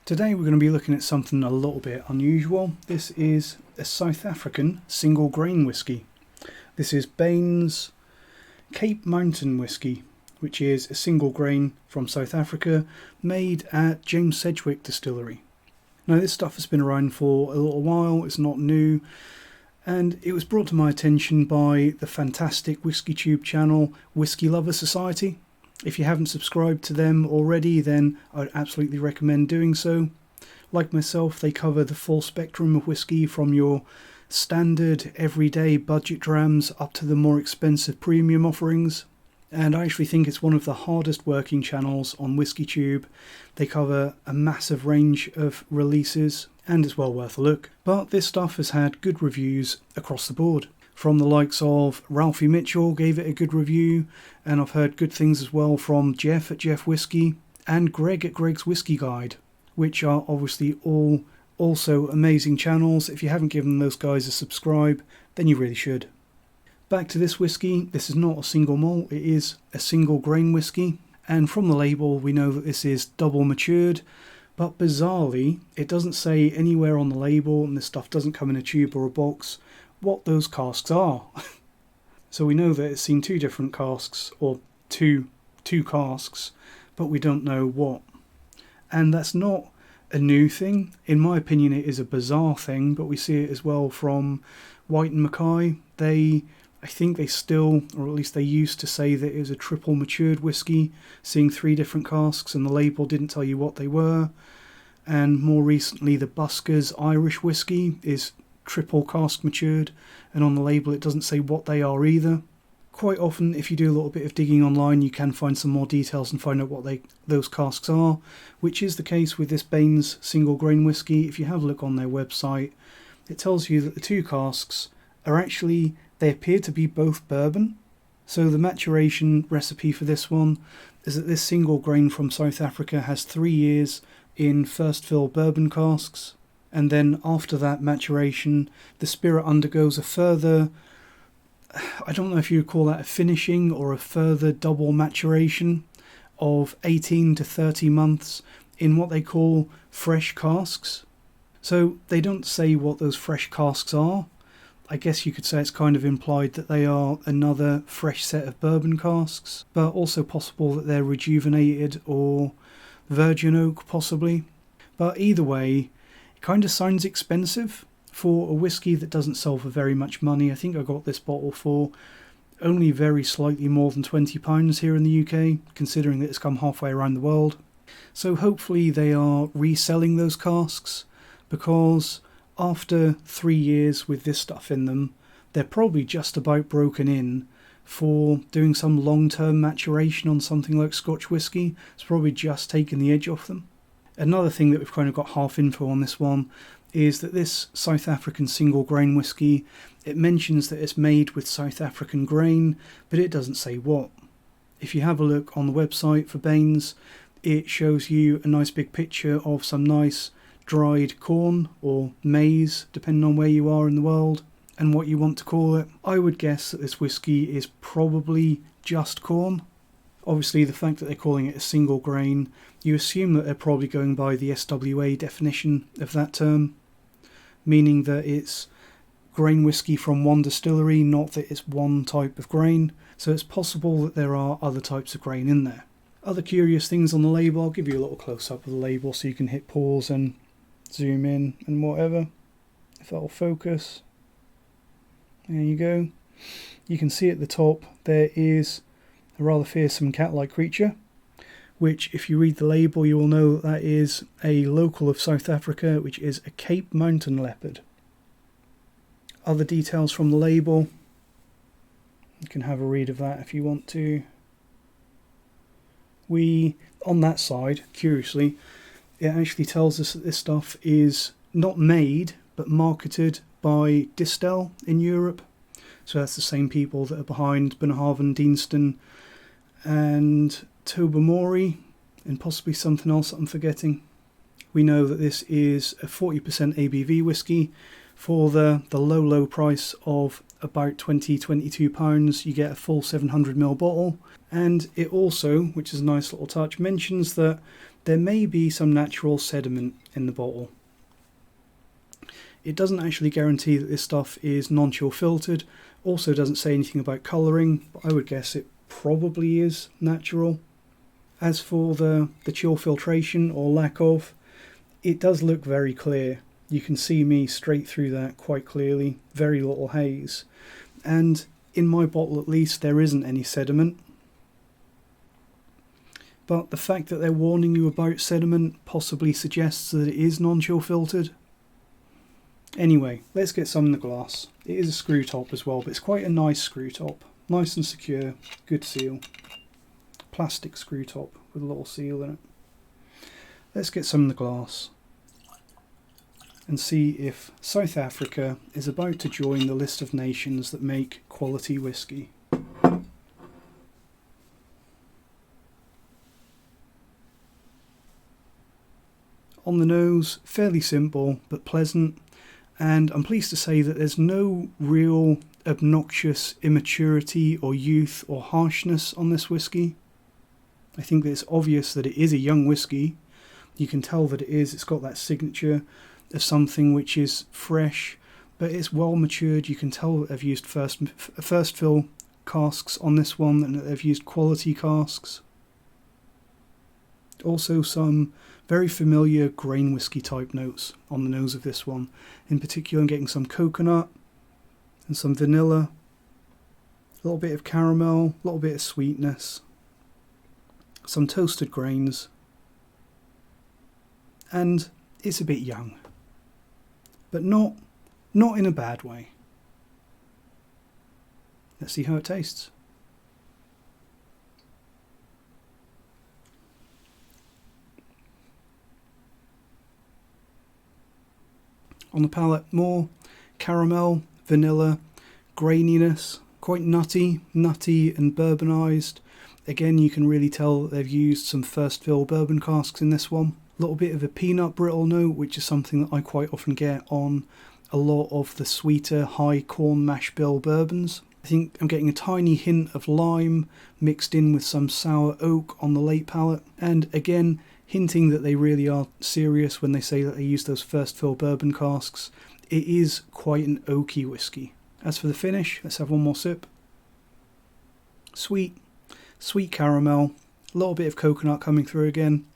Today we're going to be looking at something a little bit unusual. This is a South African single grain whisky. This is Bain's Cape Mountain Whisky, which is a single grain from South Africa made at Sedgewick Distillery. Now this stuff has been around for a little while, it's not new, and it was brought to my attention by the fantastic WhiskyTube channel Whisky Lover Society. If you haven't subscribed to them already, then I'd absolutely recommend doing so. Like myself, they cover the full spectrum of whisky, from your standard everyday budget drams up to the more expensive premium offerings. And I actually think it's one of the hardest working channels on WhiskyTube. They cover a massive range of releases and it's well worth a look. But this stuff has had good reviews across the board. From the likes of Ralphie Mitchell gave it a good review, and I've heard good things as well from Jeff at Jeff Whisky and Greg at Greg's Whisky Guide, which are obviously all also amazing channels. If you haven't given those guys a subscribe, then you really should. Back to this whisky, this is not a single malt, it is a single grain whisky, and from the label we know that this is double matured, but bizarrely it doesn't say anywhere on the label, and this stuff doesn't come in a tube or a box, what those casks are. So we know that it's seen two different casks, or two casks, but we don't know what. And that's not a new thing. In my opinion, it is a bizarre thing, but we see it as well from White and Mackay. I think they still, or at least they used to say that it was a triple matured whisky, seeing three different casks, and the label didn't tell you what they were. And more recently, the Busker's Irish whisky is triple cask matured, and on the label it doesn't say what they are either. Quite often, if you do a little bit of digging online, you can find some more details and find out what those casks are, which is the case with this Baines single grain whisky. If you have a look on their website, it tells you that the two casks are actually, they appear to be both bourbon. So the maturation recipe for this one is that this single grain from South Africa has 3 years in first fill bourbon casks, and then after that maturation, the spirit undergoes a further, I don't know if you would call that a finishing or a further double maturation of 18 to 30 months in what they call fresh casks. So they don't say what those fresh casks are. I guess you could say it's kind of implied that they are another fresh set of bourbon casks, but also possible that they're rejuvenated or virgin oak possibly. But either way, kind of sounds expensive for a whiskey that doesn't sell for very much money. I think I got this bottle for only very slightly more than £20 here in the UK, considering that it's come halfway around the world. So hopefully they are reselling those casks, because after 3 years with this stuff in them, they're probably just about broken in for doing some long-term maturation on something like Scotch whisky. It's probably just taken the edge off them. Another thing that we've kind of got half info on this one is that this South African single grain whisky, it mentions that it's made with South African grain, but it doesn't say what. If you have a look on the website for Baines, it shows you a nice big picture of some nice dried corn or maize, depending on where you are in the world and what you want to call it. I would guess that this whisky is probably just corn. Obviously, the fact that they're calling it a single grain, you assume that they're probably going by the SWA definition of that term, meaning that it's grain whisky from one distillery, not that it's one type of grain. So it's possible that there are other types of grain in there. Other curious things on the label, I'll give you a little close-up of the label so you can hit pause and zoom in and whatever, if that'll focus. There you go. You can see at the top there is a rather fearsome cat-like creature, which if you read the label you will know that is a local of South Africa, which is a Cape Mountain leopard. Other details from the label, you can have a read of that if you want to. On that side, curiously, it actually tells us that this stuff is not made but marketed by Distillery in Europe. So that's the same people that are behind Bunnahabhain, Deanston and Tobermory, and possibly something else that I'm forgetting. We know that this is a 40% ABV whisky. For the low price of about £22, you get a full 700ml bottle, And it also, which is a nice little touch, mentions that there may be some natural sediment in the bottle. It doesn't actually guarantee that this stuff is non-chill filtered, also doesn't say anything about colouring, but I would guess it probably is natural. As for the chill filtration, or lack of, it does look very clear. You can see me straight through that quite clearly, very little haze. And in my bottle at least, there isn't any sediment. But the fact that they're warning you about sediment possibly suggests that it is non-chill filtered. Anyway, let's get some in the glass. It is a screw top as well, but it's quite a nice screw top. Nice and secure, good seal. Plastic screw top with a little seal in it. Let's get some in the glass and see if South Africa is about to join the list of nations that make quality whisky. On the nose, fairly simple but pleasant, and I'm pleased to say that there's no real obnoxious immaturity or youth or harshness on this whisky. I think that it's obvious that it is a young whisky. You can tell that it is. It's got that signature of something which is fresh, but it's well matured. You can tell that they've used first fill casks on this one, and that they've used quality casks. Also some very familiar grain whisky type notes on the nose of this one. In particular, I'm getting some coconut and some vanilla, a little bit of caramel, a little bit of sweetness, some toasted grains, and it's a bit young, but not in a bad way. Let's see how it tastes. On the palate, more caramel, vanilla, graininess, quite nutty and bourbonised. Again, you can really tell that they've used some first fill bourbon casks in this one. A little bit of a peanut brittle note, which is something that I quite often get on a lot of the sweeter high corn mash bill bourbons. I think I'm getting a tiny hint of lime mixed in with some sour oak on the late palate, and again hinting that they really are serious when they say that they use those first fill bourbon casks. It is quite an oaky whisky. As for the finish, let's have one more sip. Sweet caramel, a little bit of coconut coming through again.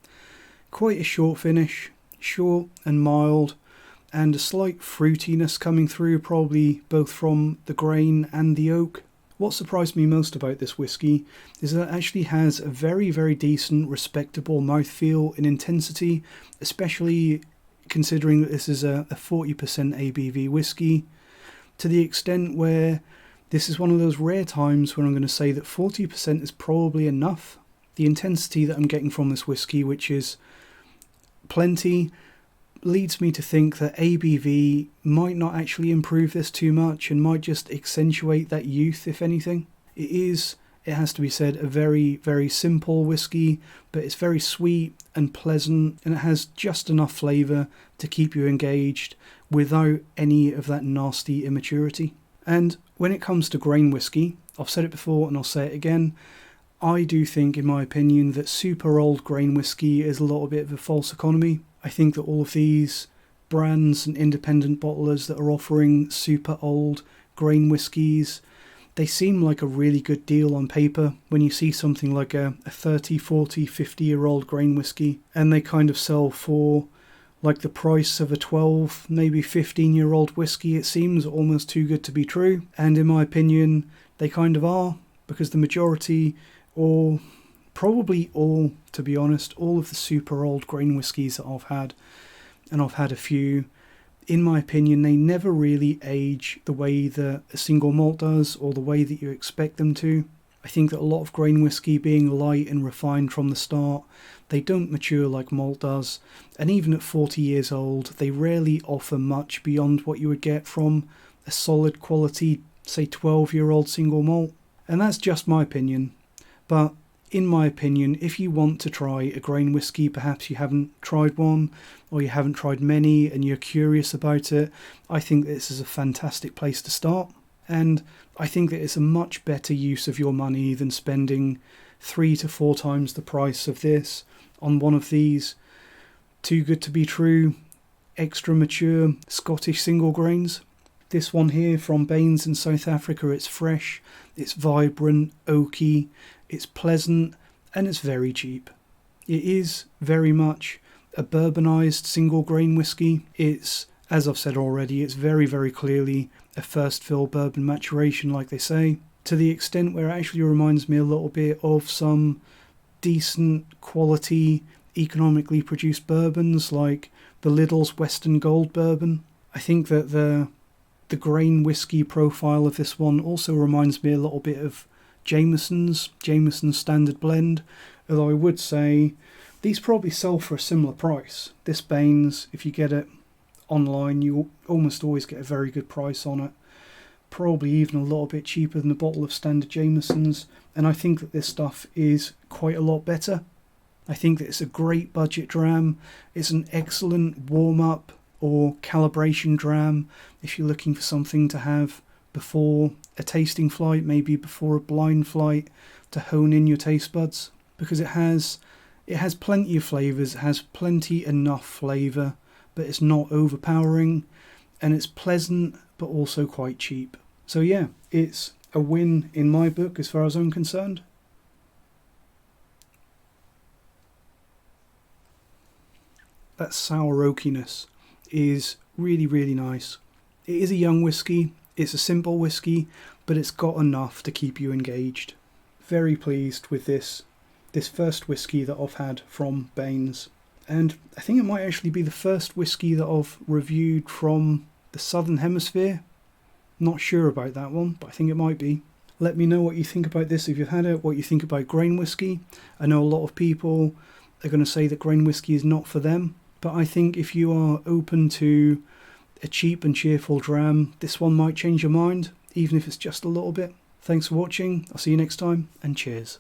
Quite a short finish, short and mild, and a slight fruitiness coming through, probably both from the grain and the oak. What surprised me most about this whisky is that it actually has a very, very decent, respectable mouthfeel and intensity, especially considering that this is a 40% ABV whisky, to the extent where this is one of those rare times when I'm going to say that 40% is probably enough. The intensity that I'm getting from this whisky, which is plenty, leads me to think that ABV might not actually improve this too much and might just accentuate that youth, if anything. It has to be said, a very, very simple whisky, but it's very sweet and pleasant, and it has just enough flavour to keep you engaged without any of that nasty immaturity. And when it comes to grain whisky, I've said it before and I'll say it again, I do think, in my opinion, that super old grain whisky is a little bit of a false economy. I think that all of these brands and independent bottlers that are offering super old grain whiskies, they seem like a really good deal on paper when you see something like a 30, 40, 50-year-old grain whisky, and they kind of sell for like the price of a 12, maybe 15-year-old whisky. It seems almost too good to be true, and in my opinion, they kind of are, because the majority, or probably all, to be honest, all of the super old grain whiskies that I've had, and I've had a few, in my opinion, they never really age the way that a single malt does, or the way that you expect them to. I think that a lot of grain whisky, being light and refined from the start, they don't mature like malt does, and even at 40 years old, they rarely offer much beyond what you would get from a solid quality, say 12-year-old single malt. And that's just my opinion, but in my opinion, if you want to try a grain whisky, perhaps you haven't tried one, or you haven't tried many and you're curious about it, I think this is a fantastic place to start. And I think that it's a much better use of your money than spending 3 to 4 times the price of this on one of these too good to be true extra mature Scottish single grains. This one here from Baines in South Africa, it's fresh, it's vibrant, oaky, it's pleasant, and it's very cheap. It is very much a bourbonised single grain whisky. It's, as I've said already, it's very, very clearly a first fill bourbon maturation, like they say, to the extent where it actually reminds me a little bit of some decent quality, economically produced bourbons like the Lidl's Western Gold bourbon. I think that the grain whisky profile of this one also reminds me a little bit of Jameson's Standard Blend, although I would say these probably sell for a similar price. This Baines, if you get it online, you almost always get a very good price on it. Probably even a little bit cheaper than a bottle of standard Jameson's, and I think that this stuff is quite a lot better. I think that it's a great budget dram. It's an excellent warm-up or calibration dram if you're looking for something to have before a tasting flight, maybe before a blind flight, to hone in your taste buds, because it has plenty of flavours, it has plenty enough flavour, but it's not overpowering, and it's pleasant but also quite cheap. So yeah, it's a win in my book as far as I'm concerned. That sour oakiness is really, really nice. It is a young whiskey, it's a simple whiskey, but it's got enough to keep you engaged. Very pleased with this first whiskey that I've had from Baines. And I think it might actually be the first whiskey that I've reviewed from the Southern Hemisphere. Not sure about that one, but I think it might be. Let me know what you think about this if you've had it, what you think about grain whiskey. I know a lot of people are going to say that grain whiskey is not for them, but I think if you are open to a cheap and cheerful dram, this one might change your mind, even if it's just a little bit. Thanks for watching, I'll see you next time, and cheers.